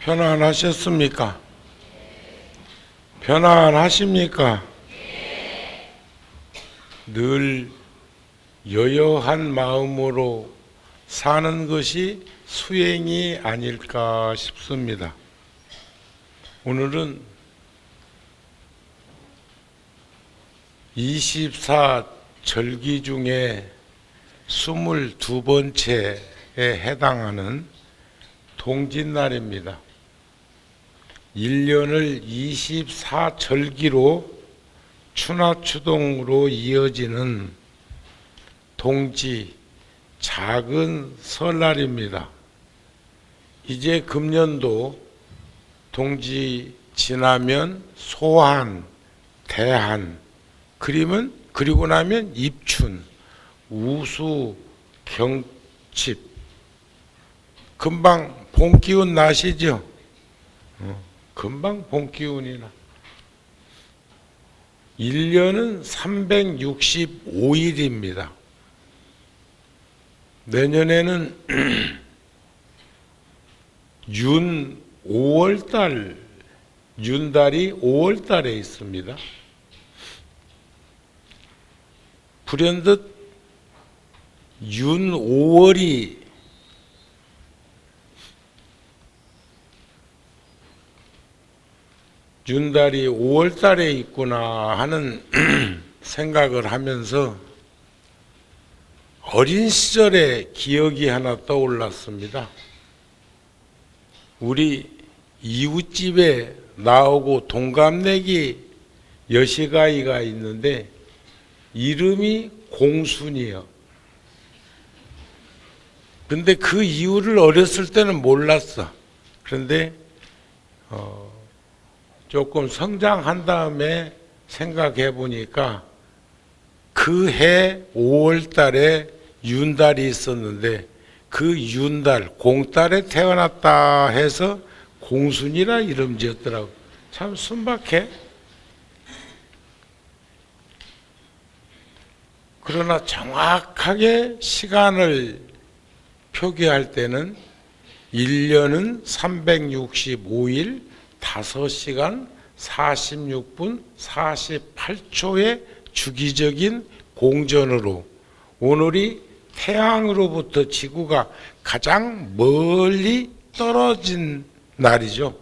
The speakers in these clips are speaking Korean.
편안하셨습니까? 편안하십니까? 늘 여여한 마음으로 사는 것이 수행이 아닐까 싶습니다. 오늘은 24절기 중에 22번째에 해당하는 동짓날입니다. 1년을 24절기로 추나추동으로 이어지는 동지 작은 설날입니다. 이제 금년도 동지 지나면 소한, 대한, 그리고 나면 입춘, 우수, 경칩. 금방 봄 기운 나시죠? 금방 봄 기운이 나. 1년은 365일입니다. 내년에는 윤 5월달, 윤달이 5월달에 있습니다. 불현듯 윤 5월이 윤달이 5월달에 있구나 하는 생각을 하면서 어린 시절의 기억이 하나 떠올랐습니다. 우리 이웃집에 나오고 동갑내기 여시가이가 있는데 이름이 공순이요. 근데 그 이유를 어렸을 때는 몰랐어. 그런데 조금 성장한 다음에 생각해 보니까 그 해 5월 달에 윤달이 있었는데 그 윤달, 공달에 태어났다 해서 공순이라 이름 지었더라고. 참 순박해. 그러나 정확하게 시간을 표기할 때는 1년은 365일 5시간 46분 48초의 주기적인 공전으로 오늘이 태양으로부터 지구가 가장 멀리 떨어진 날이죠.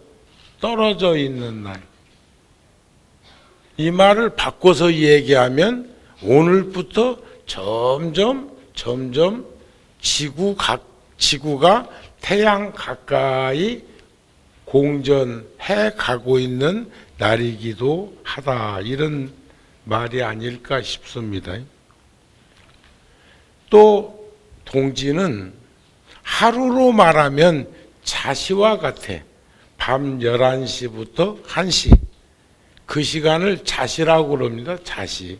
떨어져 있는 날. 이 말을 바꿔서 얘기하면 오늘부터 점점 지구가 태양 가까이 공전해 가고 있는 날이기도 하다. 이런 말이 아닐까 싶습니다. 또 동지는 하루로 말하면 자시와 같아. 밤 11시부터 1시. 그 시간을 자시라고 그럽니다. 자시.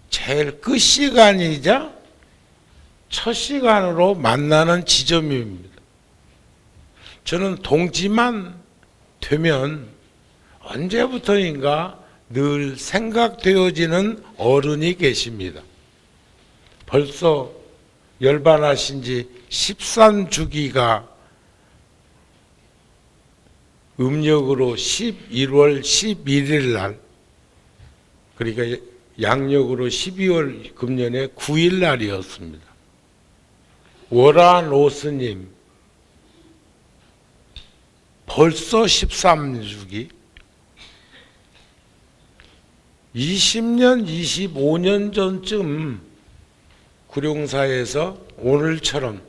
제일 끝 시간이자 첫 시간으로 만나는 지점입니다. 저는 동지만 되면 언제부터인가 늘 생각되어지는 어른이 계십니다. 벌써 열반하신 지 13주기가 음력으로 11월 11일 날, 그러니까 양력으로 12월 금년에 9일 날이었습니다. 월화노스님 벌써 13주기. 20년, 25년 전쯤 구룡사에서 오늘처럼,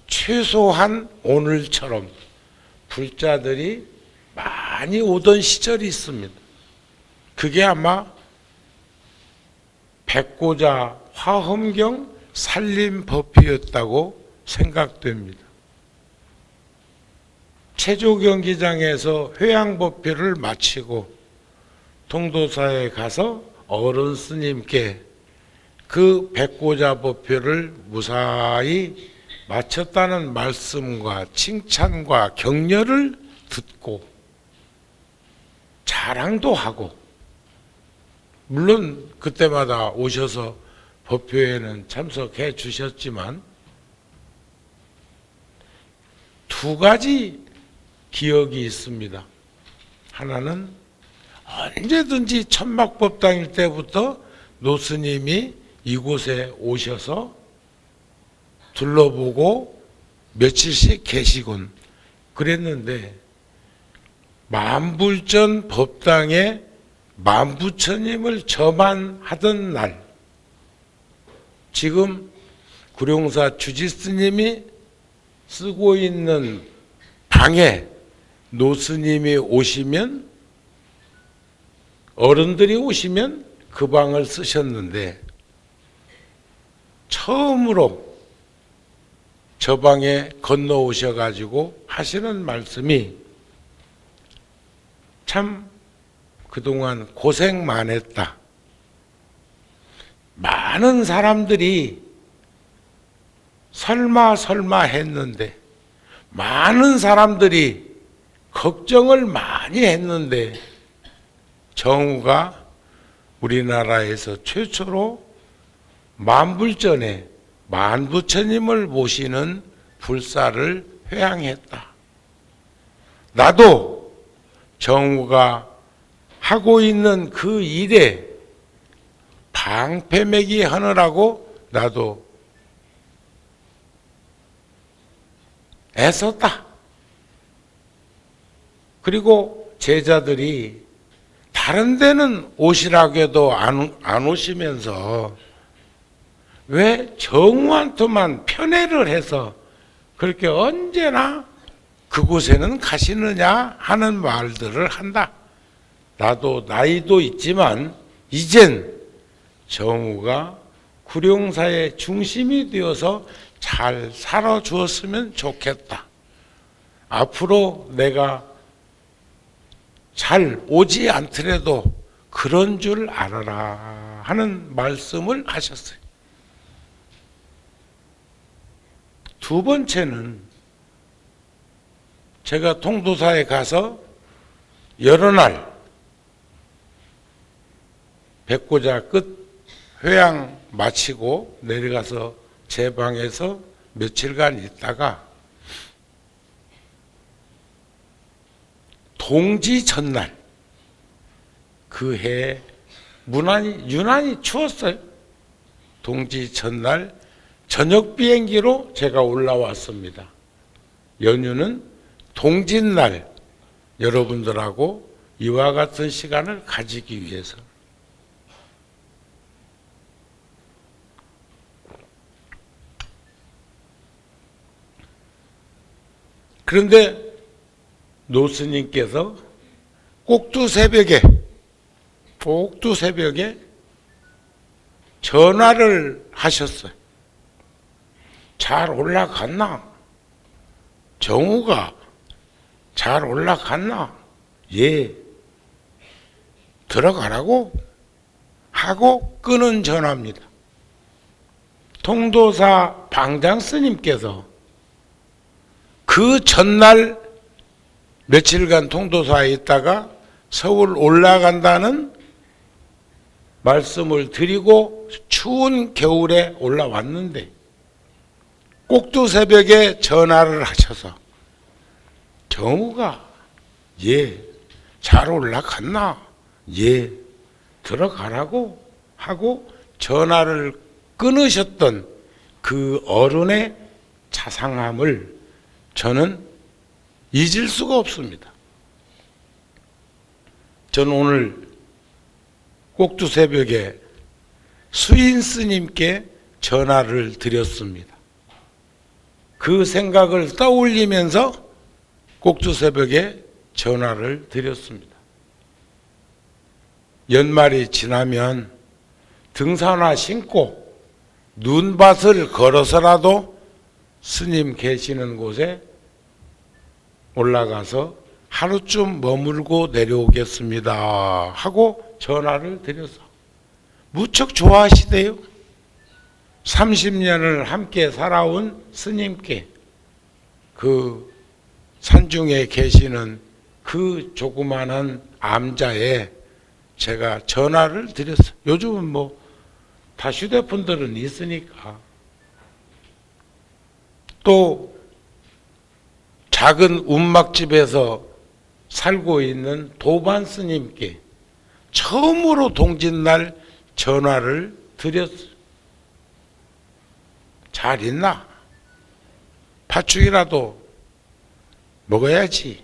최소한 오늘처럼 불자들이 많이 오던 시절이 있습니다. 그게 아마 백고자 화엄경 산림법회였다고 생각됩니다. 체조경기장에서 회양법회를 마치고 통도사에 가서 어른 스님께 그 백고자 법회를 무사히 마쳤다는 말씀과 칭찬과 격려를 듣고 자랑도 하고, 물론 그때마다 오셔서 법회에는 참석해 주셨지만 두 가지 기억이 있습니다. 하나는 언제든지 천막법당일 때부터 노스님이 이곳에 오셔서 둘러보고 며칠씩 계시곤 그랬는데, 만불전 법당에 만부처님을 저만하던 날, 지금 구룡사 주지스님이 쓰고 있는 방에 노스님이 오시면, 어른들이 오시면 그 방을 쓰셨는데, 처음으로 저 방에 건너오셔가지고 하시는 말씀이, 참 그동안 고생 많았다. 많은 사람들이 설마 했는데, 많은 사람들이 걱정을 많이 했는데, 정우가 우리나라에서 최초로 만불전에 만부처님을 모시는 불사를 회향했다. 나도 정우가 하고 있는 그 일에 방패매기 하느라고 나도 애썼다. 그리고 제자들이 다른 데는 오시라고 해도 안 오시면서 왜 정우한테만 편애를 해서 그렇게 언제나 그곳에는 가시느냐 하는 말들을 한다. 나도 나이도 있지만 이젠 정우가 구룡사의 중심이 되어서 잘 살아주었으면 좋겠다. 앞으로 내가 잘 오지 않더라도 그런 줄 알아라 하는 말씀을 하셨어요. 두 번째는, 제가 통도사에 가서 여러 날 백고자 끝 회양 마치고 내려가서 제 방에서 며칠간 있다가 동지 전날, 그 해 유난히 추웠어요. 동지 전날 저녁 비행기로 제가 올라왔습니다. 연휴는 동짓날 여러분들하고 이와 같은 시간을 가지기 위해서. 그런데 노스님께서 꼭두 새벽에 전화를 하셨어요. 잘 올라갔나? 정우가 잘 올라갔나? 예. 들어가라고 하고 끊은 전화입니다. 통도사 방장 스님께서 그 전날 며칠간 통도사에 있다가 서울 올라간다는 말씀을 드리고 추운 겨울에 올라왔는데, 꼭두 새벽에 전화를 하셔서 정우가 예, 잘 올라갔나? 예, 들어가라고 하고 전화를 끊으셨던 그 어른의 자상함을 저는 잊을 수가 없습니다. 저는 오늘 꼭두 새벽에 수인 스님께 전화를 드렸습니다. 그 생각을 떠올리면서 꼭두 새벽에 전화를 드렸습니다. 연말이 지나면 등산화 신고 눈밭을 걸어서라도 스님 계시는 곳에 올라가서 하루쯤 머물고 내려오겠습니다 하고 전화를 드려서 무척 좋아하시대요. 30년을 함께 살아온 스님께 그 산중에 계시는 그 조그마한 암자에 제가 전화를 드렸어요. 요즘은 뭐 다 휴대폰들은 있으니까. 또 작은 움막집에서 살고 있는 도반 스님께 처음으로 동짓날 전화를 드렸어요. 잘 있나? 팥죽이라도 먹어야지.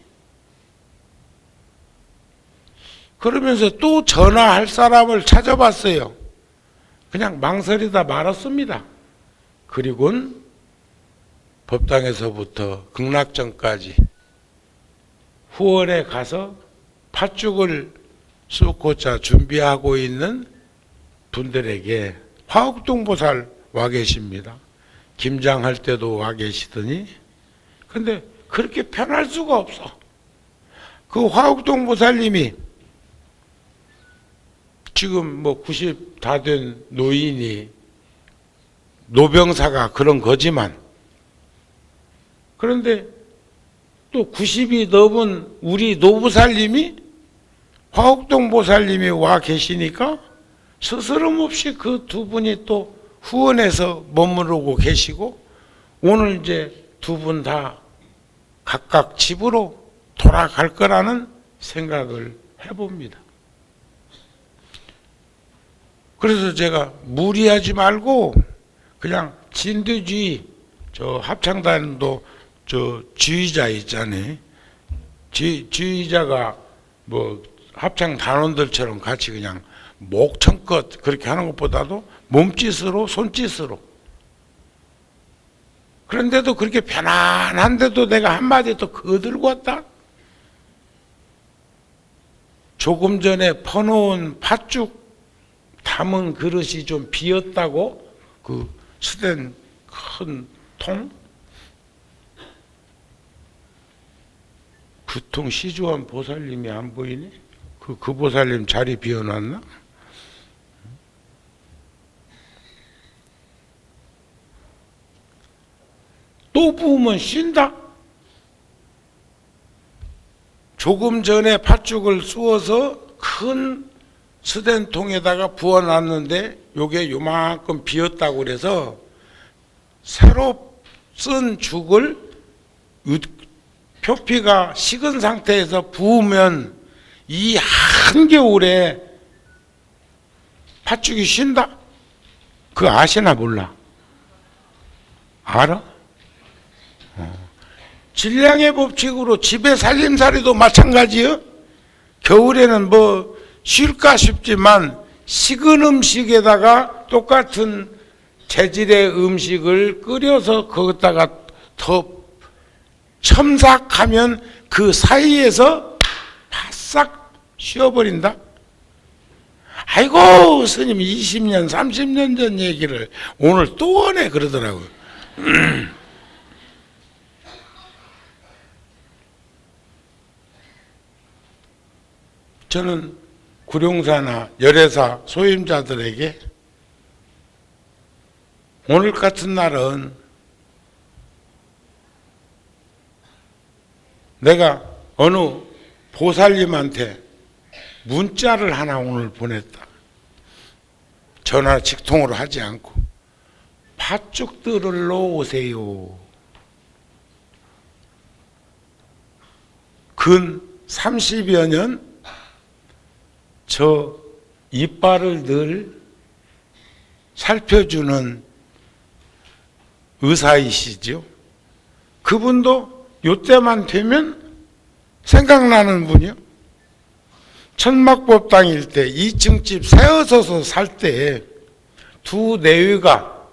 그러면서 또 전화할 사람을 찾아봤어요. 그냥 망설이다 말았습니다. 그리고는 법당에서부터 극락전까지 후원에 가서 팥죽을 쏟고자 준비하고 있는 분들에게 화옥동보살 와 계십니다. 김장할 때도 와 계시더니, 근데 그렇게 편할 수가 없어. 그 화옥동보살님이 지금 뭐 90 다 된 노인이 노병사가 그런 거지만, 그런데 또 90이 넘은 우리 노보살님이 화옥동 보살님이 와 계시니까 스스럼 없이 그 두 분이 또 후원해서 머무르고 계시고, 오늘 이제 두 분 다 각각 집으로 돌아갈 거라는 생각을 해봅니다. 그래서 제가 무리하지 말고 그냥 진두주의, 저 합창단도 저 주의자 있잖아요. 주의자가 뭐 합창 단원들처럼 같이 그냥 목청껏 그렇게 하는 것보다도 몸짓으로, 손짓으로. 그런데도 그렇게 편안한데도 내가 한마디 또 거들고 왔다? 조금 전에 퍼놓은 팥죽 담은 그릇이 좀 비었다고? 그 스텐 큰 통? 그 통 시주한 보살님이 안 보이네? 그 보살님 자리 비워놨나? 또 부으면 쉰다? 조금 전에 팥죽을 쑤어서 큰 스텐통에다가 부어놨는데 요게 요만큼 비었다고 그래서 새로 쓴 죽을 표피가 식은 상태에서 부으면 이 한겨울에 팥죽이 쉰다? 그거 아시나 몰라? 알아? 질량의 법칙으로 집에 살림살이도 마찬가지요. 겨울에는 뭐 쉴까 싶지만 식은 음식에다가 똑같은 재질의 음식을 끓여서 거기다가 더 첨삭하면 그 사이에서 바싹 쉬어버린다. 아이고 스님 20년 30년 전 얘기를 오늘 또 하네 그러더라고요. 저는 구룡사나 열애사 소임자들에게 오늘 같은 날은 내가 어느 보살님한테 문자를 하나 오늘 보냈다. 전화 직통으로 하지 않고 팥죽들을 놓으세요. 근 30여 년 저 이빨을 늘 살펴주는 의사이시죠. 그분도 요때만 되면 생각나는 분이요. 천막법당일 때 2층 집 세워서서 살 때 두 내외가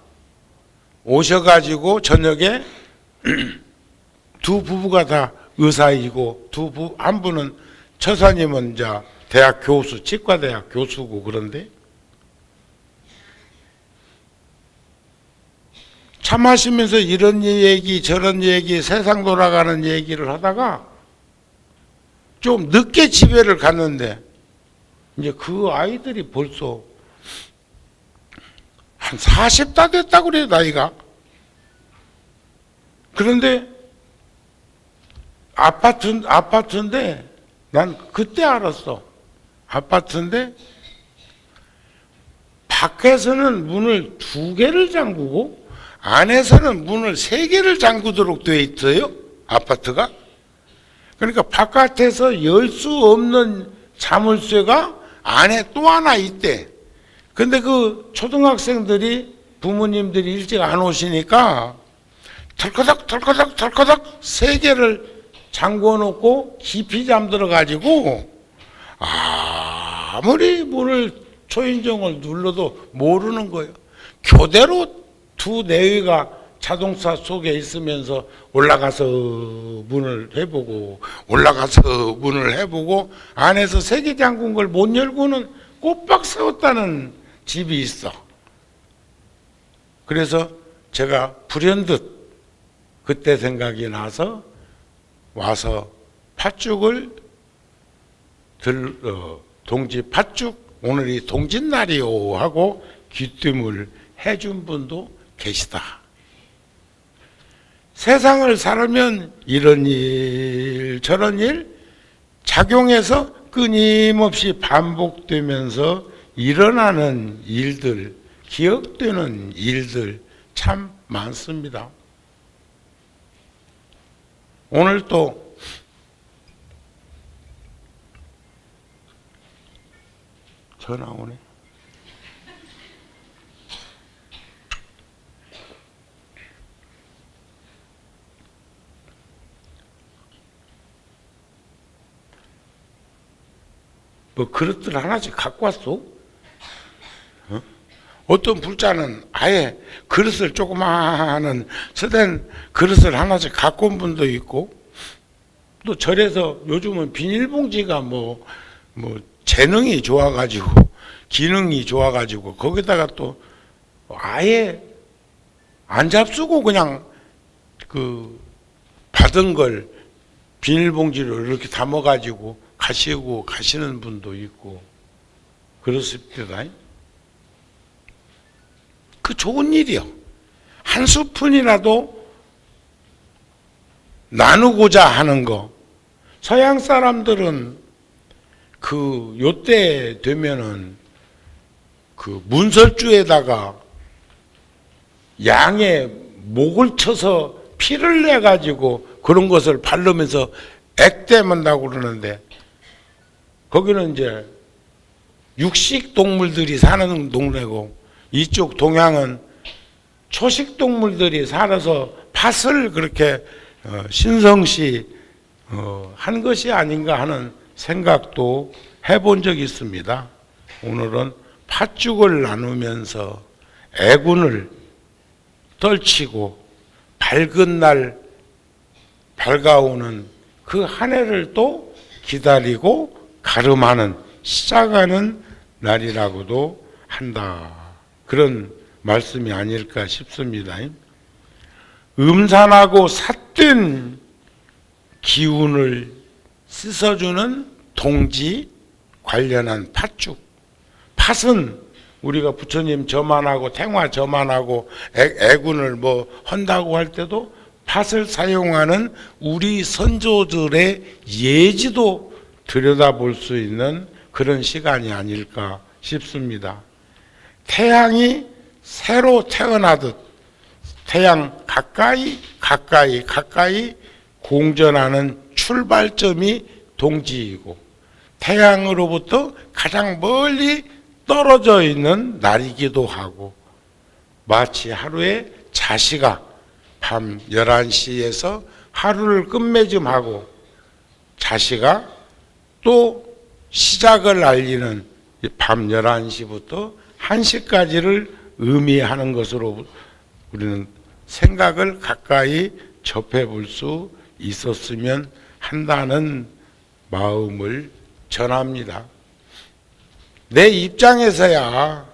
오셔가지고 저녁에 두 부부가 다 의사이고 한 분은 처사님은 이제 대학 교수, 치과대학 교수고 그런데 차 마시면서 이런 얘기 저런 얘기 세상 돌아가는 얘기를 하다가 좀 늦게 집에를 갔는데 이제 그 아이들이 벌써 한 40다 됐다고 그래요 나이가. 그런데 아파트인데 난 그때 알았어. 아파트인데 밖에서는 문을 2개를 잠그고 안에서는 문을 3개를 잠그도록 되어 있어요. 아파트가. 그러니까 바깥에서 열 수 없는 자물쇠가 안에 또 하나 있대. 근데 그 초등학생들이 부모님들이 일찍 안 오시니까 덜커덕 덜커덕 덜커덕 세 개를 잠궈 놓고 깊이 잠들어 가지고 아무리 문을 초인종을 눌러도 모르는 거예요. 교대로 두 내외가 자동차 속에 있으면서 올라가서 문을 해보고 올라가서 문을 해보고 안에서 세 개 잠근 걸 못 열고는 꼬박 세웠다는 집이 있어. 그래서 제가 불현듯 그때 생각이 나서 와서 팥죽을 동지 팥죽 오늘이 동짓날이요 하고 귀뜸을 해준 분도 계시다. 세상을 살면 이런 일 저런 일 작용해서 끊임없이 반복되면서 일어나는 일들, 기억되는 일들 참 많습니다. 오늘 또 전화 오네. 뭐 그릇들 하나씩 갖고 왔어? 어떤 불자는 아예 그릇을 조그마한 서된 그릇을 하나씩 갖고 온 분도 있고, 또 절에서 요즘은 비닐봉지가 뭐 재능이 좋아가지고 기능이 좋아가지고 거기다가 또 아예 안 잡수고 그냥 그 받은 걸 비닐봉지로 이렇게 담아가지고 가시고 가시는 분도 있고 그렇습니다. 그 좋은 일이요. 한 스푼이라도 나누고자 하는 거. 서양 사람들은 그 요때 되면은 그 문설주에다가 양의 목을 쳐서 피를 내 가지고 그런 것을 바르면서 액땜한다고 그러는데, 거기는 이제 육식 동물들이 사는 동네고 이쪽 동양은 초식 동물들이 살아서 팥을 그렇게 신성시 한 것이 아닌가 하는 생각도 해본 적이 있습니다. 오늘은 팥죽을 나누면서 애군을 떨치고 밝은 날 밝아오는 그 한 해를 또 기다리고 가름하는 시작하는 날이라고도 한다. 그런 말씀이 아닐까 싶습니다. 음산하고 삿된 기운을 씻어주는 동지 관련한 팥죽. 팥은 우리가 부처님 저만하고 탱화 저만하고 애군을 뭐 한다고 할 때도 팥을 사용하는 우리 선조들의 예지도 들여다볼 수 있는 그런 시간이 아닐까 싶습니다. 태양이 새로 태어나듯 태양 가까이 공전하는 출발점이 동지이고, 태양으로부터 가장 멀리 떨어져 있는 날이기도 하고, 마치 하루에 자시가 밤 11시에서 하루를 끝맺음하고 자시가 또 시작을 알리는 밤 11시부터 1시까지를 의미하는 것으로 우리는 생각을 가까이 접해 볼 수 있었으면 한다는 마음을 전합니다. 내 입장에서야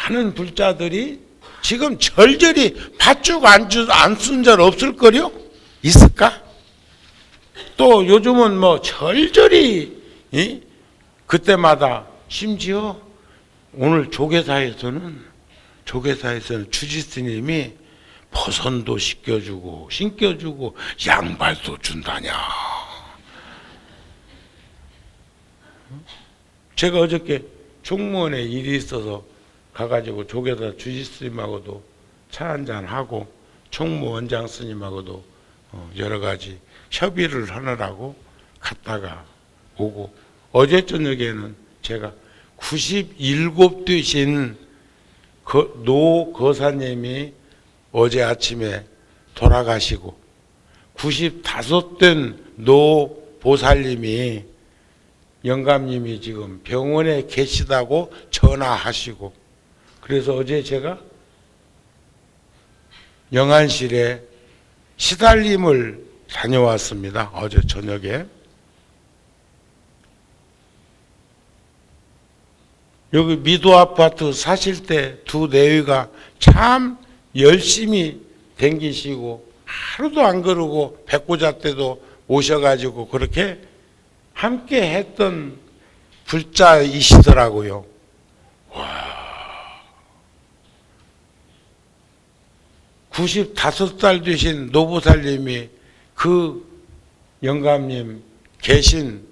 많은 불자들이 지금 절절히 팥죽 안 쓴 절 없을 거요? 있을까? 또 요즘은 뭐 절절히 그때마다 심지어 오늘 조계사에서는 주지스님이 버선도 신겨주고 양발도 준다냐. 제가 어저께 총무원에 일이 있어서 가가지고 조계사 주지스님하고도 차 한잔하고 총무원장 스님하고도 여러 가지 협의를 하느라고 갔다가 오고, 어제 저녁에는 제가 97 되신 노 거사님이 어제 아침에 돌아가시고, 95 된 노 보살님이 영감님이 지금 병원에 계시다고 전화하시고, 그래서 어제 제가 영안실에 시달림을 다녀왔습니다. 어제 저녁에. 여기 미도 아파트 사실 때 두 내외가 참 열심히 댕기시고 하루도 안 그러고 백고자 때도 오셔가지고 그렇게 함께 했던 불자이시더라고요. 와, 95살 되신 노보살님이 그 영감님 계신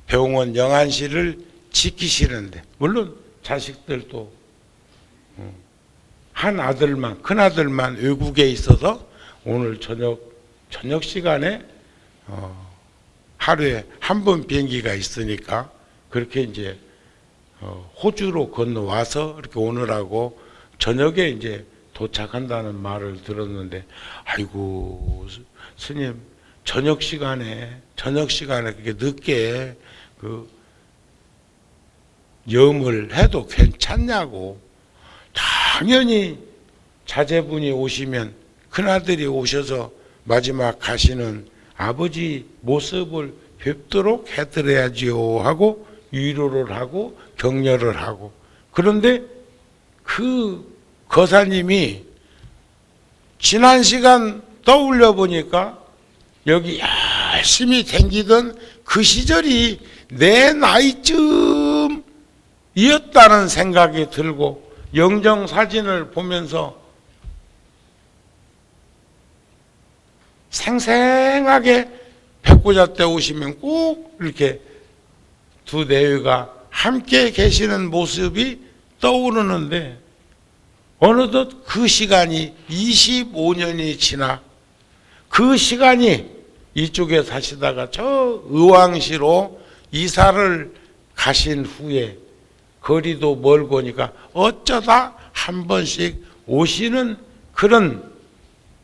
병원 영안실을 지키시는데, 물론 자식들도 한 아들만, 큰 아들만 외국에 있어서 오늘 저녁 시간에 하루에 한 번 비행기가 있으니까 그렇게 이제 호주로 건너와서 이렇게 오느라고 저녁에 이제 도착한다는 말을 들었는데, 아이고 스님, 저녁 시간에 그렇게 늦게 그 염을 해도 괜찮냐고. 당연히 자제분이 오시면, 큰아들이 오셔서 마지막 가시는 아버지 모습을 뵙도록 해드려야지요 하고 위로를 하고 격려를 하고. 그런데 그 거사님이 지난 시간 떠올려 보니까 여기 열심히 댕기던 그 시절이 내 나이쯤이었다는 생각이 들고, 영정사진을 보면서 생생하게 백고자 때 오시면 꼭 이렇게 두 내외가 함께 계시는 모습이 떠오르는데, 어느덧 그 시간이 25년이 지나 그 시간이 이쪽에 사시다가 저 의왕시로 이사를 가신 후에 거리도 멀고 하니까 어쩌다 한 번씩 오시는 그런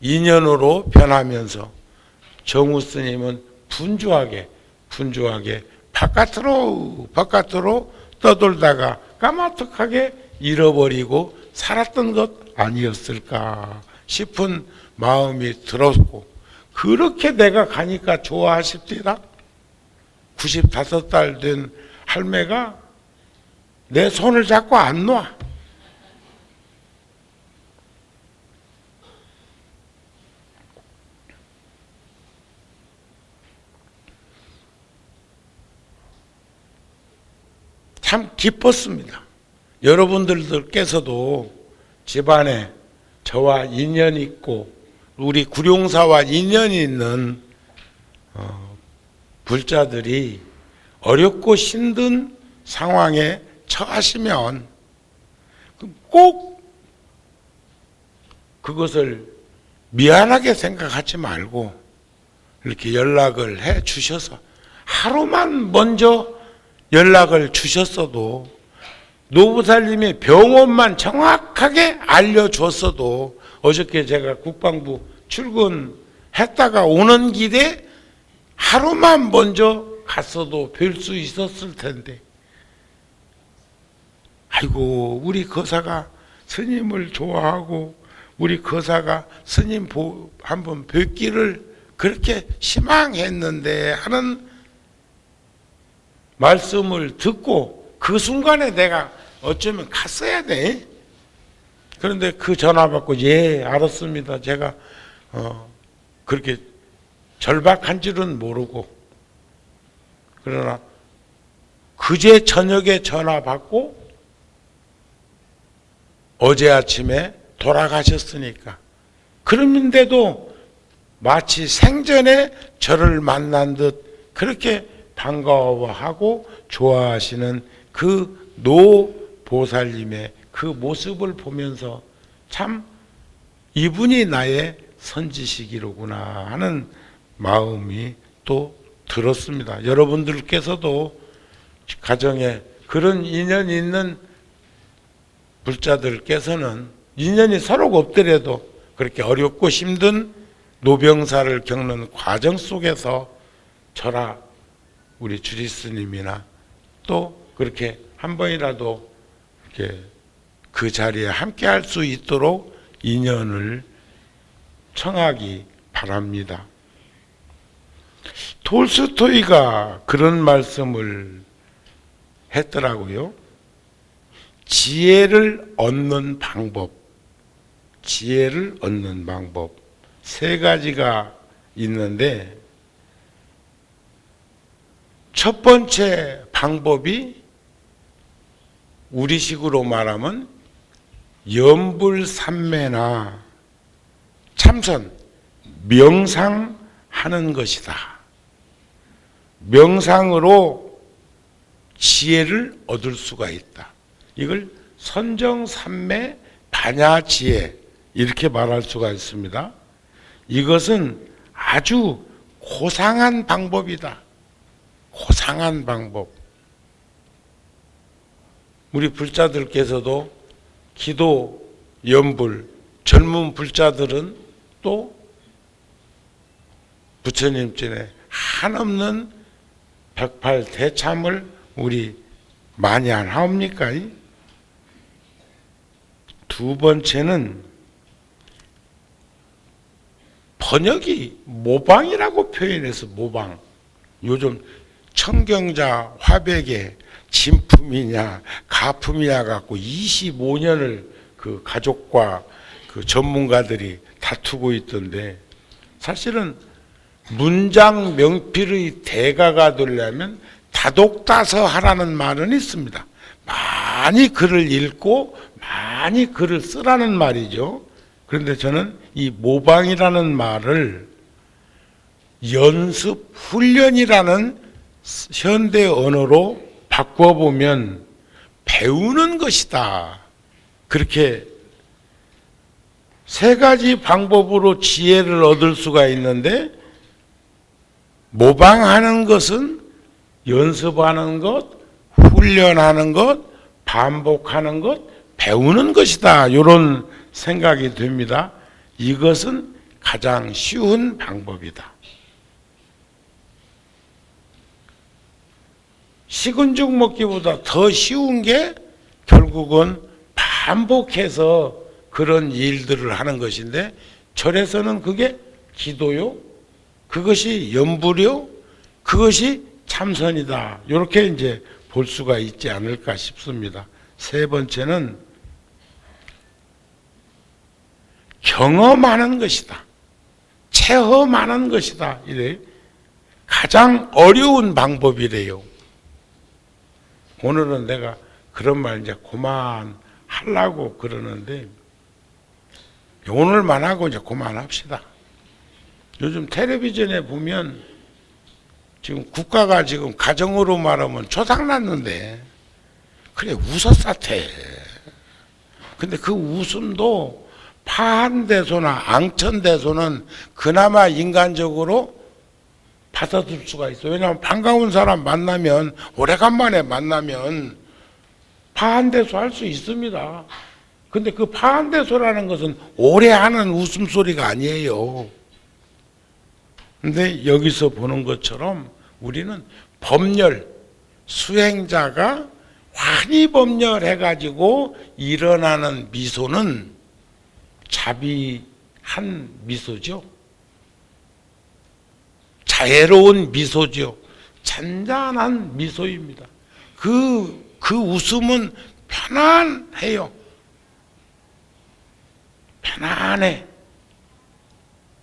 인연으로 변하면서 정우 스님은 분주하게 바깥으로 떠돌다가 까마득하게 잃어버리고 살았던 것 아니었을까 싶은 마음이 들었고, 그렇게 내가 가니까 좋아하십니다. 95살 된 할매가 내 손을 잡고 안 놔. 참 기뻤습니다. 여러분들께서도 집안에 저와 인연이 있고 우리 구룡사와 인연이 있는 불자들이 어렵고 힘든 상황에 처하시면 꼭 그것을 미안하게 생각하지 말고 이렇게 연락을 해 주셔서, 하루만 먼저 연락을 주셨어도, 노부살님이 병원만 정확하게 알려줬어도, 어저께 제가 국방부 출근했다가 오는 길에 하루만 먼저 갔어도 뵐 수 있었을 텐데, 아이고 우리 거사가 스님을 좋아하고 우리 거사가 스님 한번 뵙기를 그렇게 희망했는데 하는 말씀을 듣고 그 순간에 내가 어쩌면 갔어야 돼. 그런데 그 전화 받고 예 알았습니다. 제가 그렇게 절박한 줄은 모르고, 그러나 그제 저녁에 전화 받고 어제 아침에 돌아가셨으니까, 그런데도 마치 생전에 저를 만난 듯 그렇게 반가워하고 좋아하시는 그 노 보살님의 그 모습을 보면서 참 이분이 나의 선지시기로구나 하는 마음이 또 들었습니다. 여러분들께서도 가정에 그런 인연이 있는 불자들께서는 인연이 서로가 없더라도 그렇게 어렵고 힘든 노병사를 겪는 과정 속에서 저라 우리 주리스님이나 또 그렇게 한 번이라도 이렇게 그 자리에 함께 할 수 있도록 인연을 청하기 바랍니다. 톨스토이가 그런 말씀을 했더라고요. 지혜를 얻는 방법, 지혜를 얻는 방법 세 가지가 있는데 첫 번째 방법이 우리식으로 말하면 염불삼매나 참선, 명상하는 것이다. 명상으로 지혜를 얻을 수가 있다. 이걸 선정삼매 반야지혜 이렇게 말할 수가 있습니다. 이것은 아주 고상한 방법이다. 고상한 방법. 우리 불자들께서도 기도, 염불, 젊은 불자들은 또 부처님 전에 한없는 108대참을 우리 많이 안 하옵니까? 두 번째는 번역이 모방이라고 표현해서 모방. 요즘 청경자 화백에 진품이냐 가품이냐 갖고 25년을 그 가족과 그 전문가들이 다투고 있던데 사실은 문장 명필의 대가가 되려면 다독다서 하라는 말은 있습니다. 많이 글을 읽고 많이 글을 쓰라는 말이죠. 그런데 저는 이 모방이라는 말을 연습, 훈련이라는 현대 언어로 바꿔보면 배우는 것이다. 그렇게 세 가지 방법으로 지혜를 얻을 수가 있는데 모방하는 것은 연습하는 것, 훈련하는 것, 반복하는 것, 배우는 것이다. 이런 생각이 됩니다. 이것은 가장 쉬운 방법이다. 식은 죽 먹기보다 더 쉬운 게 결국은 반복해서 그런 일들을 하는 것인데 절에서는 그게 기도요, 그것이 염불이요, 그것이 참선이다. 이렇게 이제 볼 수가 있지 않을까 싶습니다. 세 번째는 경험하는 것이다. 체험하는 것이다. 이래 가장 어려운 방법이래요. 오늘은 내가 그런 말 이제 그만하려고 그러는데 오늘만 하고 이제 그만합시다. 요즘 텔레비전에 보면 지금 국가가 지금 가정으로 말하면 초상났는데 그래 웃었사태. 근데 그 웃음도 파한대소나 앙천대소는 그나마 인간적으로 받아들 수가 있어. 왜냐하면 반가운 사람 만나면 오래간만에 만나면 파한대소 할 수 있습니다. 근데 그 파한대소라는 것은 오래 하는 웃음소리가 아니에요. 근데 여기서 보는 것처럼 우리는 법렬, 수행자가 환희법렬해가지고 일어나는 미소는 자비한 미소죠. 자애로운 미소죠. 잔잔한 미소입니다. 그 웃음은 편안해요. 편안해.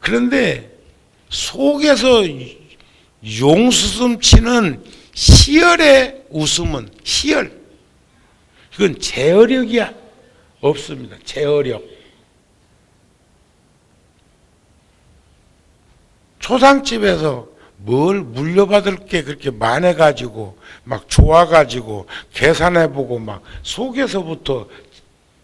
그런데 속에서 용수숨 치는 희열의 웃음은 희열. 이건 제어력이 없습니다. 제어력. 초상집에서 뭘 물려받을 게 그렇게 많아가지고 막 좋아가지고 계산해보고 막 속에서부터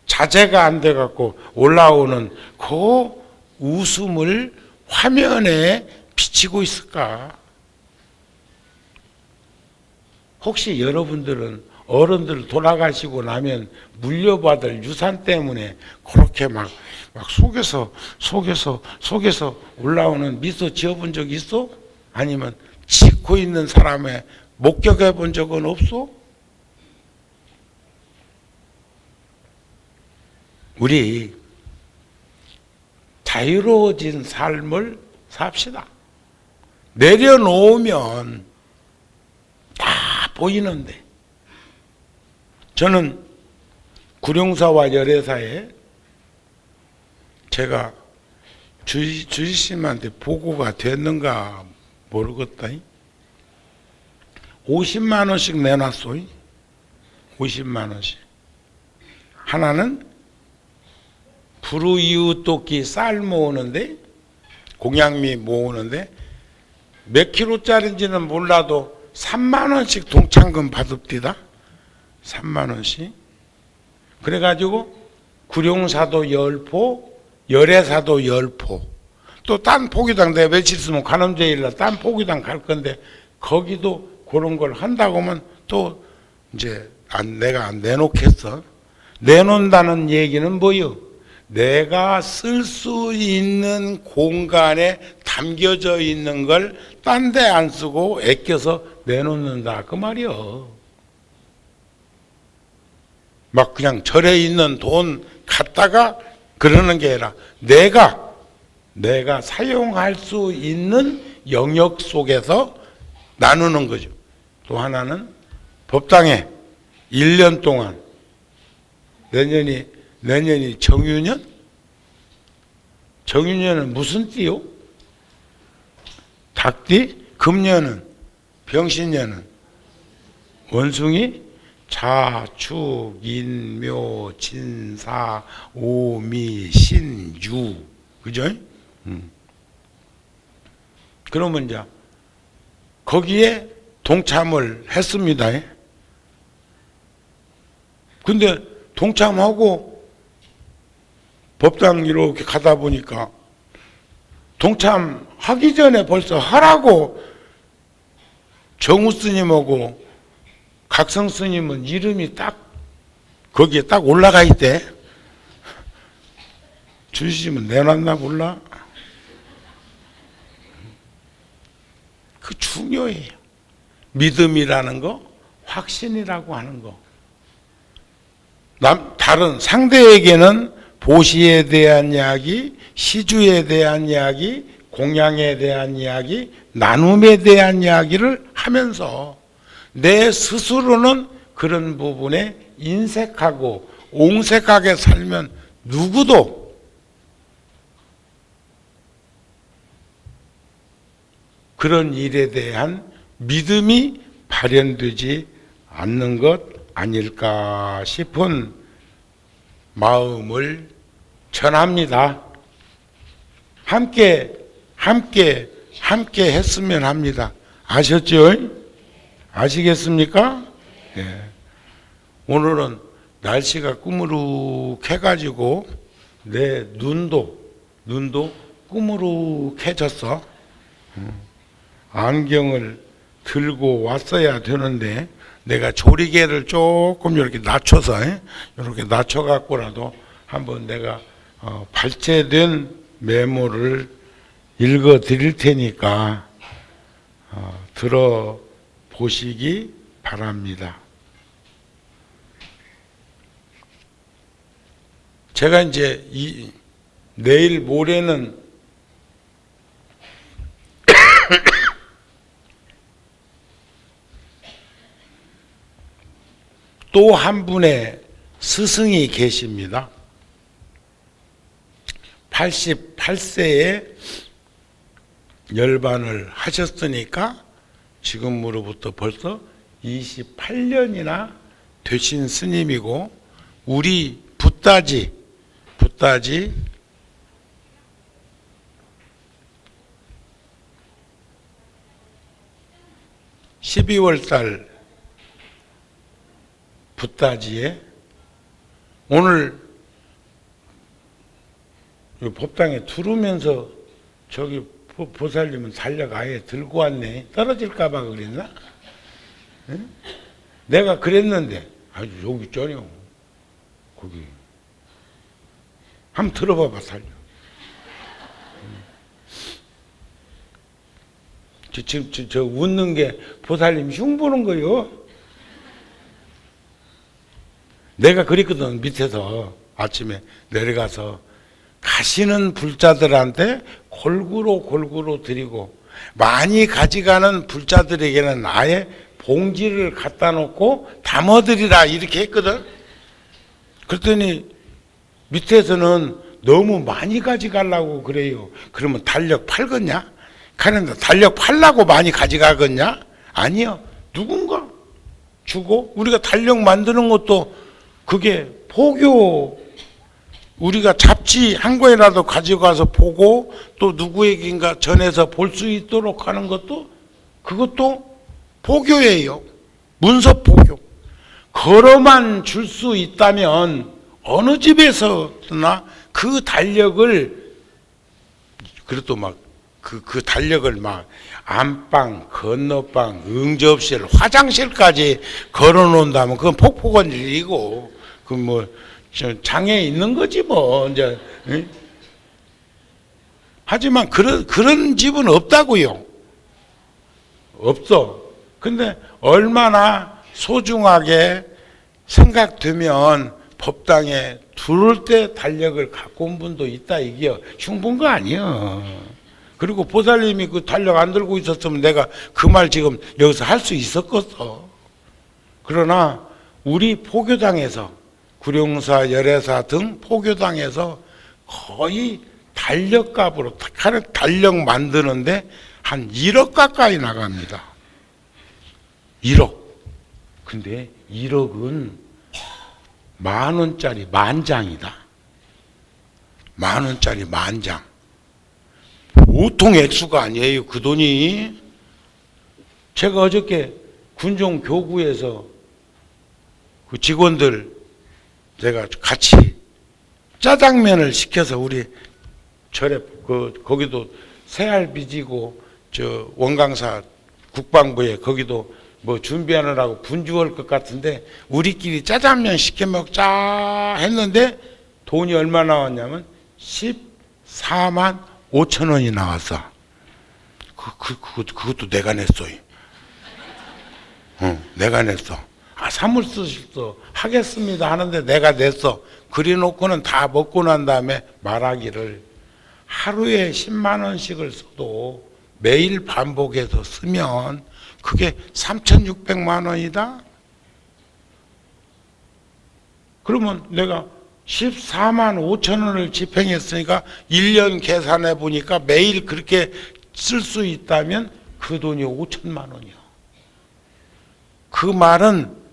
자제가 안 돼갖고 올라오는 그 웃음을 화면에 비치고 있을까? 혹시 여러분들은 어른들 돌아가시고 나면 물려받을 유산 때문에 그렇게 막 속에서 올라오는 미소 지어본 적 있어? 아니면 짓고 있는 사람의 목격해 본 적은 없어? 우리 자유로워진 삶을 삽시다. 내려놓으면 다 보이는데, 저는 구룡사와 열애사에 제가 주지스님한테 보고가 됐는가 모르겠다. 50만 원씩 내놨어. 50만 원씩. 하나는 부르이웃돕기 쌀 모으는데, 공양미 모으는데 몇 킬로짜리인지는 몰라도 3만 원씩 동창금 받읍디다. 3만 원씩. 그래가지고 구룡사도 10포, 열애사도 10포. 또 딴 포기당 내가 며칠 있으면 관음제일날 딴 포기당 갈 건데 거기도 그런 걸 한다고 하면 또 이제 내가 안 내놓겠어. 내놓는다는 얘기는 뭐요? 내가 쓸 수 있는 공간에 담겨져 있는 걸 딴 데 안 쓰고 아껴서 내놓는다 그 말이요. 막 그냥 절에 있는 돈 갖다가 그러는 게 아니라 내가 사용할 수 있는 영역 속에서 나누는 거죠. 또 하나는 법당에 1년 동안, 내년이 정유년? 정유년은 무슨 띠요? 닭띠? 금년은? 병신년은? 원숭이? 자축, 인묘, 진사, 오미, 신, 유. 그죠? 그러면 이제 거기에 동참을 했습니다. 근데 동참하고 법당 이렇게 가다 보니까 동참하기 전에 벌써 하라고 정우 스님하고 각성 스님은 이름이 딱 거기에 딱 올라가 있대. 주시면 내놨나 몰라? 그 중요해요. 믿음이라는 거, 확신이라고 하는 거. 다른 상대에게는 보시에 대한 이야기, 시주에 대한 이야기, 공양에 대한 이야기, 나눔에 대한 이야기를 하면서 내 스스로는 그런 부분에 인색하고 옹색하게 살면 누구도 그런 일에 대한 믿음이 발현되지 않는 것 아닐까 싶은 마음을 전합니다. 함께 했으면 합니다. 아셨죠? 아시겠습니까? 예. 오늘은 날씨가 꾸무룩해가지고 내 눈도 꾸무룩해졌어. 안경을 들고 왔어야 되는데 내가 조리개를 조금 이렇게 낮춰서 이렇게 낮춰갖고라도 한번 내가 발제된 메모를 읽어 드릴 테니까 들어보시기 바랍니다. 제가 이제 내일 모레는 또 한 분의 스승이 계십니다. 88세에 열반을 하셨으니까 지금으로부터 벌써 28년이나 되신 스님이고 우리 붓다지 12월달 붓다지에 오늘 법당에 두르면서 저기 보살님은 달력 아예 들고 왔네. 떨어질까봐 그랬나? 응? 내가 그랬는데 아주 여기 있잖아요. 거기 한번 들어봐봐 달력. 지금 저 웃는 게 보살님 흉 보는 거요. 내가 그랬거든. 밑에서 아침에 내려가서 가시는 불자들한테 골고루 드리고 많이 가져가는 불자들에게는 아예 봉지를 갖다 놓고 담아드리라 이렇게 했거든. 그랬더니 밑에서는 너무 많이 가져가려고 그래요. 그러면 달력 팔겠냐? 그런데 달력 팔라고 많이 가져가겠냐? 아니요. 누군가 주고 우리가 달력 만드는 것도 그게 포교 우리가 잡지 한 권이라도 가져가서 보고 또 누구에게인가 전해서 볼 수 있도록 하는 것도 그것도 포교예요. 문서 포교. 걸어만 줄 수 있다면 어느 집에서나 그 달력을 그래도 막 그 달력을 막 안방, 건너방, 응접실, 화장실까지 걸어 놓는다면 그건 폭포건 일이고 그 뭐 장애 있는 거지 뭐 이제. 응? 하지만 그런 집은 없다고요. 없어. 근데 얼마나 소중하게 생각되면 법당에 들어올 때 달력을 갖고 온 분도 있다 이게요. 흉본 거 아니야. 그리고 보살님이 그 달력 안 들고 있었으면 내가 그 말 지금 여기서 할 수 있었겠어. 그러나 우리 포교당에서 구룡사, 열애사 등 포교당에서 거의 달력값으로 달력 만드는데 한 1억 가까이 나갑니다. 1억. 근데 1억은 10,000원짜리 10,000장이다. 10,000원짜리 10,000장. 보통 액수가 아니에요. 그 돈이. 제가 어저께 군종 교구에서 그 직원들 내가 같이 짜장면을 시켜서 우리 절에 거기도 새알 빚이고 저 원강사 국방부에 거기도 뭐 준비하느라고 분주할 것 같은데 우리끼리 짜장면 시켜 먹자 했는데 돈이 얼마 나왔냐면 14만 5천 원이 나왔어. 그것도 내가 냈어요. 내가 냈어. 사물쓰실도 하겠습니다 하는데 내가 냈어. 그래놓고는 다 먹고 난 다음에 말하기를 하루에 10만 원씩을 써도 매일 반복해서 쓰면 그게 3,600만 원이다. 그러면 내가 14만 5천 원을 집행했으니까 1년 계산해 보니까 매일 그렇게 쓸 수 있다면 그 돈이 5천만 원이야. 그 말은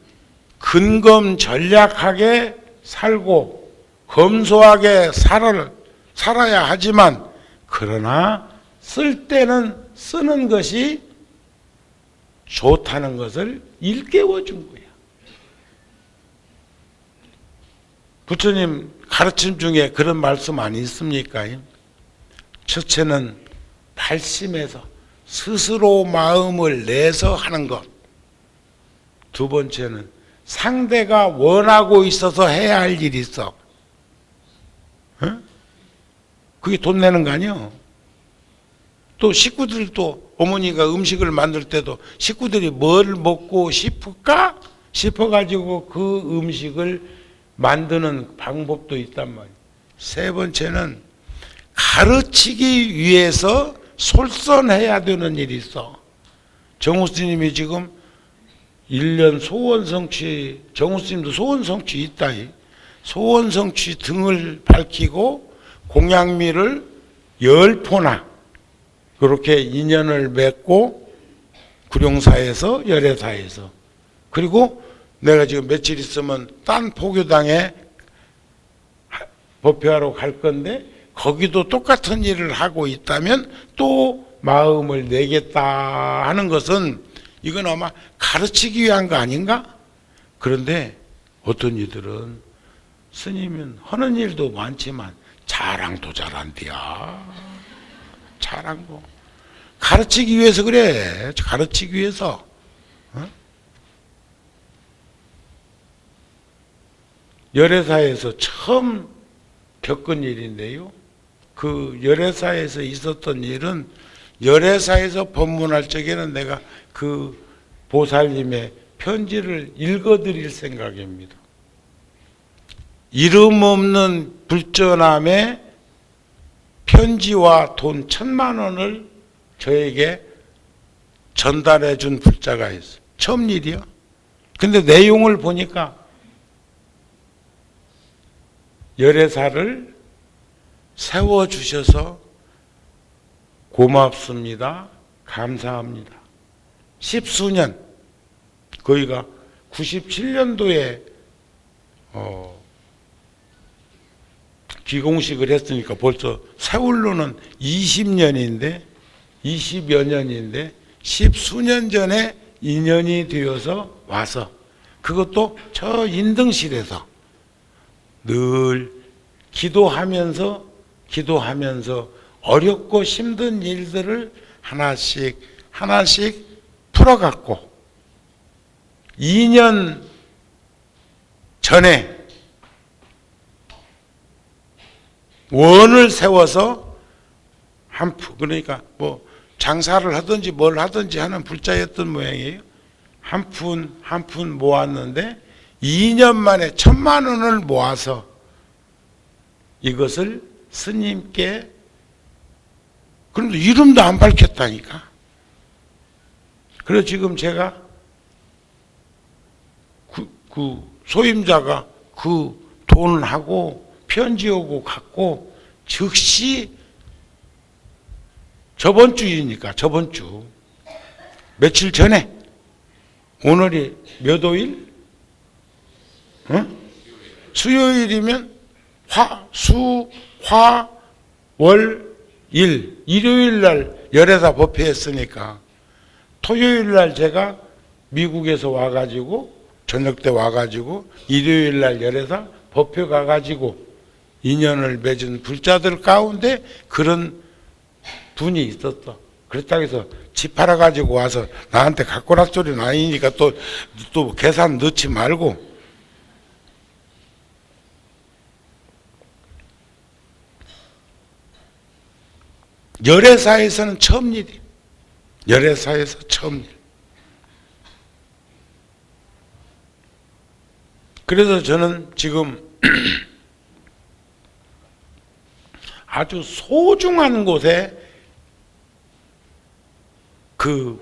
근검전략하게 살고 검소하게 살아야 하지만 그러나 쓸 때는 쓰는 것이 좋다는 것을 일깨워 준 거야. 부처님 가르침 중에 그런 말씀 안 있습니까? 첫째는 발심해서 스스로 마음을 내서 하는 것. 두 번째는 상대가 원하고 있어서 해야 할 일이 있어. 그게 돈 내는 거 아니야? 또 식구들도 어머니가 음식을 만들 때도 식구들이 뭘 먹고 싶을까 싶어가지고 그 음식을 만드는 방법도 있단 말이에요. 세 번째는 가르치기 위해서 솔선해야 되는 일이 있어. 정우 스님이 지금 1년 소원성취, 정우 스님도 소원성취 있다. 소원성취 등을 밝히고 공양미를 10포나 그렇게 인연을 맺고 구룡사에서 열애사에서 그리고 내가 지금 며칠 있으면 딴 포교당에 법회하러 갈 건데 거기도 똑같은 일을 하고 있다면 또 마음을 내겠다 하는 것은 이건 아마 가르치기 위한 거 아닌가? 그런데 어떤 이들은 스님은 하는 일도 많지만 자랑도 잘한디야. 자랑도. 가르치기 위해서 그래. 가르치기 위해서. 어? 열애사에서 처음 겪은 일인데요. 그 열애사에서 있었던 일은 열애사에서 법문할 적에는 내가 그 보살님의 편지를 읽어드릴 생각입니다. 이름 없는 불전함의 편지와 돈 1,000만 원을 저에게 전달해 준 불자가 있어요. 처음 일이요. 근데 내용을 보니까 열애사를 세워주셔서 고맙습니다. 감사합니다. 10수년, 거기가 97년도에 기공식을 했으니까 벌써 세월로는 20년인데 20여 년인데 10수년 전에 인연이 되어서 와서 그것도 저 인등실에서 늘 기도하면서 어렵고 힘든 일들을 하나씩 풀어갔고 2년 전에 원을 세워서 그러니까 뭐 장사를 하든지 뭘 하든지 하는 불자였던 모양이에요. 한 푼 모았는데 2년 만에 1,000만 원을 모아서 이것을 스님께, 그런데 이름도 안 밝혔다니까. 그래서 지금 제가 그 소임자가 그 돈하고 편지하고 갖고 즉시 저번 주이니까 저번 주 며칠 전에, 오늘이 몇 호일? 수요일이면 월, 일, 일요일 날 열애사 법회했으니까 토요일 날 제가 미국에서 와가지고 저녁 때 와가지고 일요일 날 열애사 법회 가가지고 인연을 맺은 불자들 가운데 그런 분이 있었어. 그렇다고 해서 집 팔아가지고 와서 나한테 갖고 라 소리는 아니니까 또 계산 넣지 말고. 열애사에서는 처음 일이에요. 열애사에서 처음 일. 그래서 저는 지금 아주 소중한 곳에 그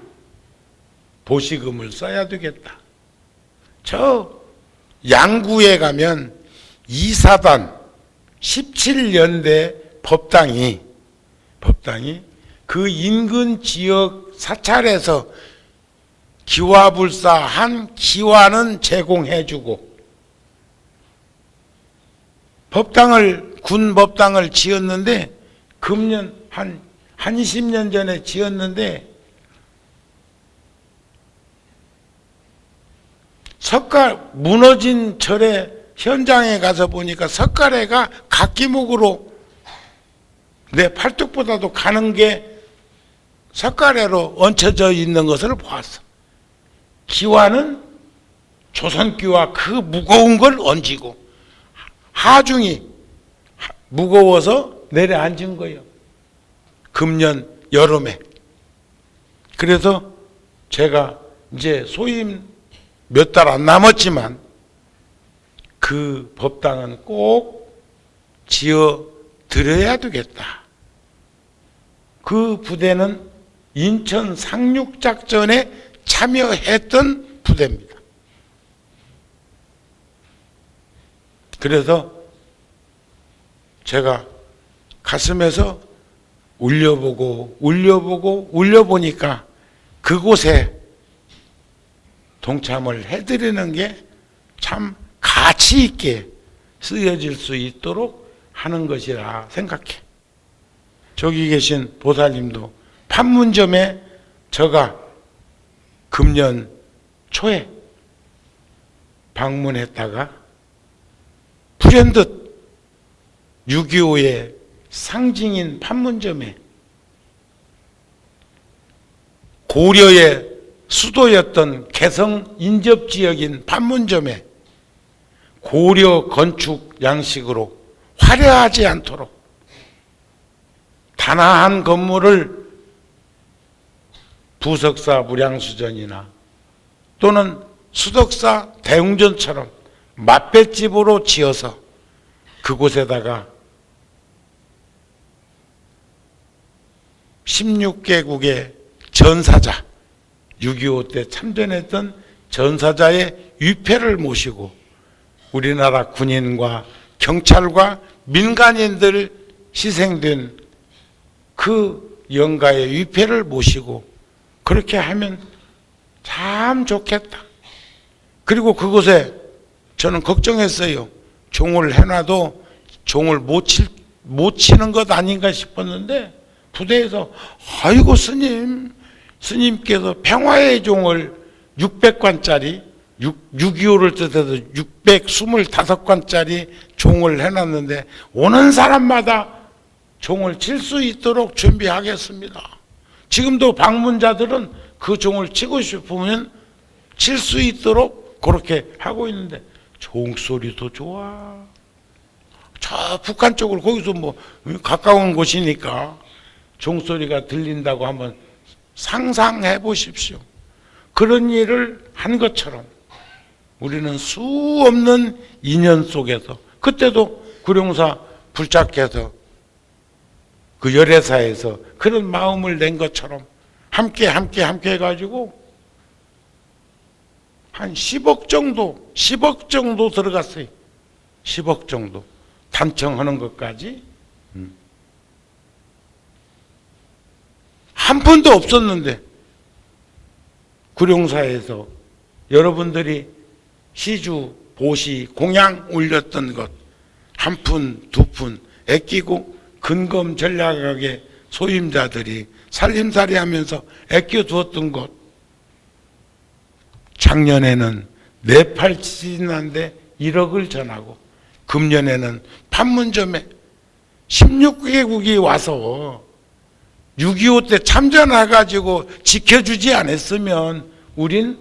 보시금을 써야 되겠다. 저 양구에 가면 이사단 17년대 법당이 그 인근 지역 사찰에서 기와불사 한 기와는 제공해주고 군 법당을 지었는데 금년 한 20년 전에 지었는데 무너진 절의 현장에 가서 보니까 석가래가 각기목으로 내 팔뚝보다도 가는 게 석가래로 얹혀져 있는 것을 보았어. 기와는 조선기와 그 무거운 걸 얹히고 하중이 무거워서 내려앉은 거예요. 금년 여름에. 그래서 제가 이제 소임 몇 달 안 남았지만 그 법당은 꼭 지어 드려야 되겠다. 그 부대는 인천 상륙작전에 참여했던 부대입니다. 그래서 제가 가슴에서 울려보니까 그곳에 동참을 해드리는 게 참 가치 있게 쓰여질 수 있도록 하는 것이라 생각해. 저기 계신 보살님도 판문점에 제가 금년 초에 방문했다가 불현듯 6.25의 상징인 판문점에 고려의 수도였던 개성 인접지역인 판문점에 고려 건축 양식으로 화려하지 않도록 단아한 건물을 부석사 무량수전이나 또는 수덕사 대웅전처럼 맛뱃집으로 지어서 그곳에다가 16개국의 전사자, 6.25 때 참전했던 전사자의 위패를 모시고 우리나라 군인과 경찰과 민간인들 희생된 그 영가의 위패를 모시고 그렇게 하면 참 좋겠다. 그리고 그곳에 저는 걱정했어요. 종을 해놔도 종을 못 치는 것 아닌가 싶었는데 부대에서 아이고 스님께서 평화의 종을 600관짜리 6.25를 뜻해서 625관짜리 종을 해놨는데 오는 사람마다 종을 칠 수 있도록 준비하겠습니다. 지금도 방문자들은 그 종을 치고 싶으면 칠 수 있도록 그렇게 하고 있는데 종소리도 좋아. 저 북한 쪽으로 거기서 뭐 가까운 곳이니까 종소리가 들린다고 한번 상상해 보십시오. 그런 일을 한 것처럼 우리는 수 없는 인연 속에서 그때도 구룡사 불착해서 그 열애사에서 그런 마음을 낸 것처럼 함께 해가지고 한 10억 정도 들어갔어요. 10억 정도 단청하는 것까지 한 푼도 없었는데 구룡사에서 여러분들이 시주, 보시, 공양 올렸던 것 한 푼, 두 푼 아끼고 근검 전략하게 소임자들이 살림살이 하면서 아껴두었던 것 작년에는 네팔 지진난데 1억을 전하고 금년에는 판문점에 16개국이 와서 6.25 때 참전해가지고 지켜주지 않았으면 우린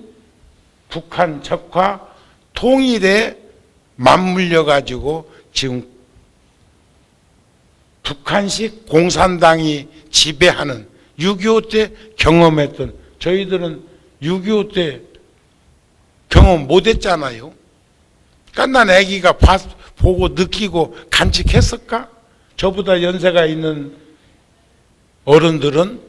북한 적과 통일에 맞물려가지고 지금 북한식 공산당이 지배하는 6.25 때 경험했던 저희들은 6.25 때 경험 못했잖아요. 깐난 애기가 보고 느끼고 간직했을까? 저보다 연세가 있는 어른들은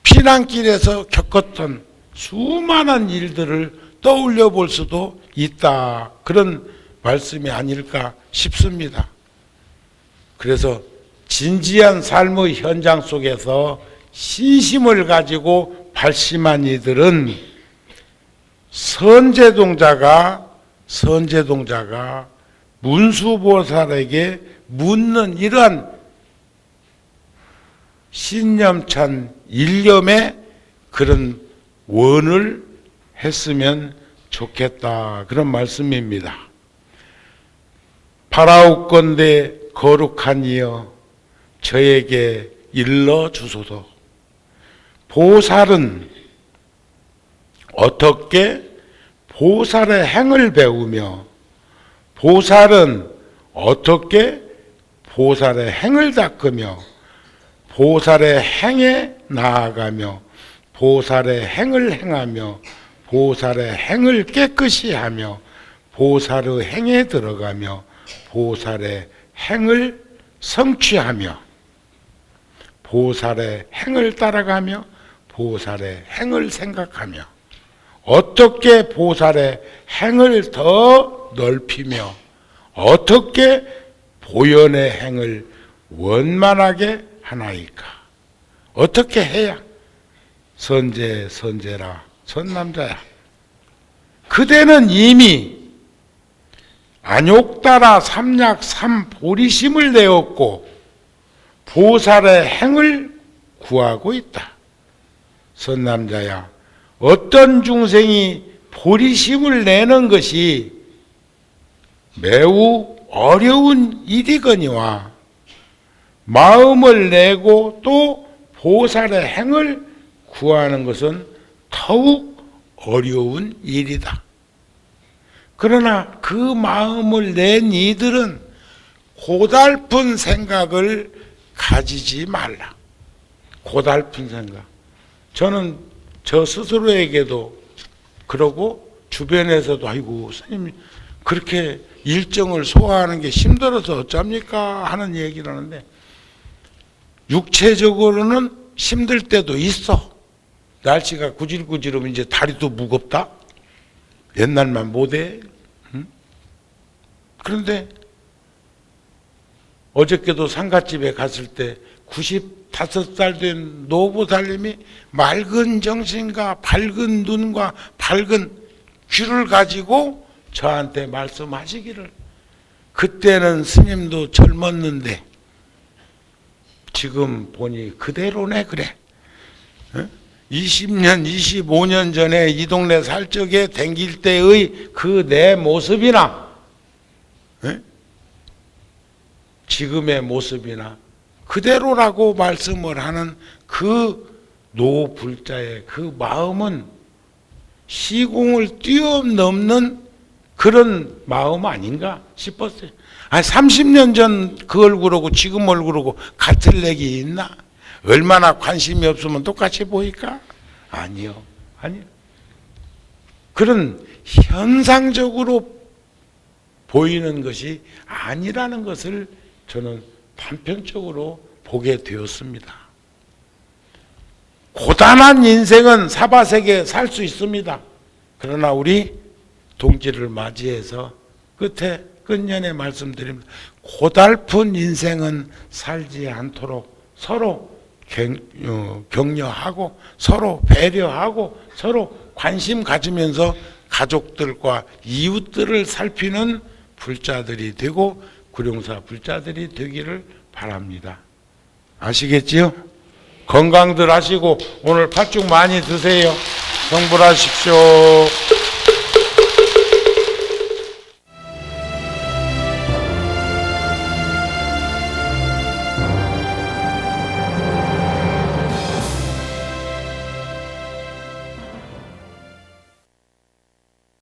피난길에서 겪었던 수많은 일들을 떠올려 볼 수도 있다. 그런 말씀이 아닐까 싶습니다. 그래서 진지한 삶의 현장 속에서 신심을 가지고 발심한 이들은 선제동자가 문수보살에게 묻는 이러한 신념찬 일념의 그런 원을 했으면 좋겠다. 그런 말씀입니다. 바라옵건대 거룩한 이여 저에게 일러 주소서. 보살은 어떻게 보살의 행을 배우며 보살은 어떻게 보살의 행을 닦으며 보살의 행에 나아가며 보살의 행을 행하며 보살의 행을 깨끗이 하며 보살의 행에 들어가며 보살의 행을 성취하며 보살의 행을 따라가며 보살의 행을 생각하며 어떻게 보살의 행을 더 넓히며 어떻게 보현의 행을 원만하게 하나이까? 어떻게 해야 선제라 선남자야. 그대는 이미 안욕따라 삼약 삼보리심을 내었고 보살의 행을 구하고 있다. 선남자야, 어떤 중생이 보리심을 내는 것이 매우 어려운 일이거니와 마음을 내고 또 보살의 행을 구하는 것은 더욱 어려운 일이다. 그러나 그 마음을 낸 이들은 고달픈 생각을 가지지 말라. 고달픈 생각. 저는 저 스스로에게도 그러고 주변에서도 아이고 스님 그렇게 일정을 소화하는 게 힘들어서 어쩝니까 하는 얘기를 하는데 육체적으로는 힘들 때도 있어. 날씨가 구질구질하면 이제 다리도 무겁다. 옛날만 못해. 응? 그런데 어저께도 상갓집에 갔을 때 95살 된 노보살님이 맑은 정신과 밝은 눈과 밝은 귀를 가지고 저한테 말씀하시기를, 그때는 스님도 젊었는데 지금 보니 그대로네 그래. 20년 25년 전에 이 동네 살 적에 댕길 때의 그 내 모습이나 지금의 모습이나 그대로라고 말씀을 하는 그 노불자의 그 마음은 시공을 뛰어넘는 그런 마음 아닌가 싶었어요. 30년 전 그 얼굴하고 지금 얼굴하고 같은 렉이 있나? 얼마나 관심이 없으면 똑같이 보일까? 아니요. 그런 현상적으로 보이는 것이 아니라는 것을 저는 단편적으로 보게 되었습니다. 고단한 인생은 사바세계 살 수 있습니다. 그러나 우리 동지를 맞이해서 끝년에 말씀드립니다. 고달픈 인생은 살지 않도록 서로 격려하고 서로 배려하고 서로 관심 가지면서 가족들과 이웃들을 살피는 불자들이 되고 구룡사 불자들이 되기를 바랍니다. 아시겠지요? 건강들 하시고 오늘 팥죽 많이 드세요. 성불하십시오.